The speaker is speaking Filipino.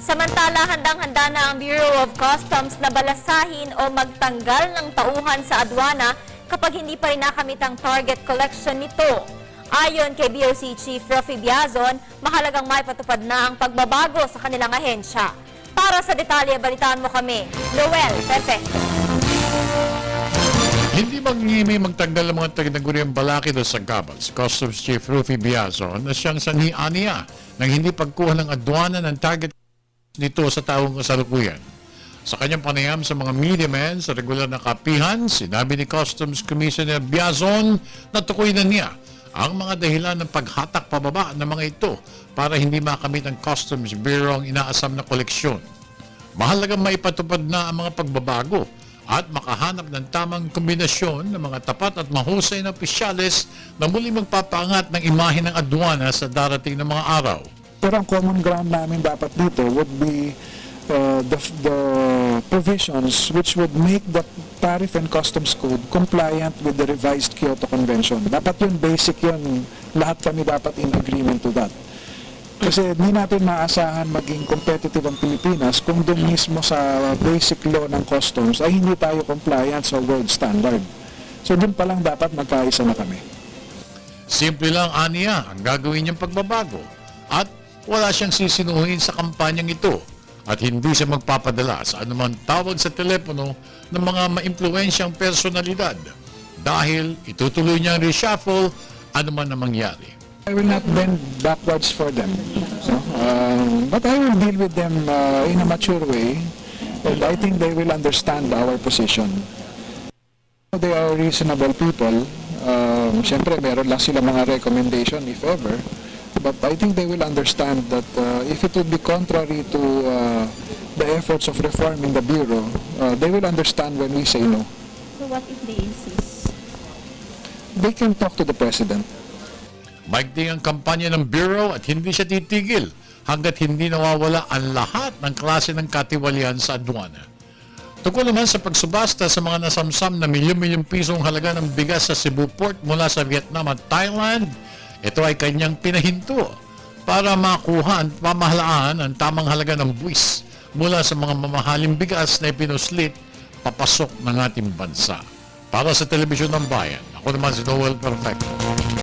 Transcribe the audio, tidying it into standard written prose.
Samantala, handang-handa na ang Bureau of Customs na balasahin o magtanggal ng tauhan sa adwana kapag hindi pa rin nakamit ang target collection nito. Ayon kay BOC Chief Rafi Biazon, mahalagang maipatupad na ang pagbabago sa kanilang ahensya. Para sa detalye, balitaan mo kami. Noel, Pepe. Hindi mag-ngimi magtanggal ang mga taga-naguriang balakid o sagabal si Customs Chief Rafi Biazon na siyang sanian niya ng hindi pagkuha ng adwana ng target nito sa taong kasalukuyan. Sa kanyang panayam sa mga media men sa regular na kapihan, sinabi ni Customs Commissioner Biazon na tukoy na niya ang mga dahilan ng paghatak pababa ng mga ito para hindi makamit ng Customs Bureau ang inaasam na koleksyon. Mahalagang maipatupad na ang mga pagbabago at makahanap ng tamang kombinasyon ng mga tapat at mahusay na opisyales na muli magpapaangat ng imahe ng adwana sa darating na mga araw. Pero ang common ground namin dapat dito would be the provisions which would make the Tariff and Customs Code compliant with the revised Kyoto Convention. Dapat yun, basic yun. Lahat kami dapat in agreement to that. Kasi hindi natin maasahan maging competitive ang Pilipinas kung doon mismo sa basic law ng customs ay hindi tayo compliant sa world standard. So doon pa lang dapat magkaisa na kami. Simple lang aniya ang gagawin niyang pagbabago at wala siyang sisinuhin sa kampanyang ito at hindi siya magpapadala sa anumang tawag sa telepono ng mga maimpluwensyang personalidad dahil itutuloy niyang reshuffle anuman na mangyari. I will not bend backwards for them. But I will deal with them in a mature way and I think they will understand our position. They are reasonable people. Siyempre, meron lang sila mga recommendation if ever. But I think they will understand that if it would be contrary to the efforts of reforming the Bureau, they will understand when we say no. So what if they insist? They can talk to the President. Maigting ang kampanya ng Bureau at hindi siya titigil hanggat hindi nawawala ang lahat ng klase ng katiwalian sa adwana. Tungkol naman sa pagsubasta sa mga nasamsam na milyon-milyong pisong halaga ng bigas sa Cebu Port mula sa Vietnam at Thailand, ito ay kanyang pinahinto para makuha at pamahalaan ang tamang halaga ng buwis mula sa mga mamahaling bigas na ipinuslit papasok ng ating bansa. Para sa Telebisyon ng Bayan, ako naman si Noel Perfecto.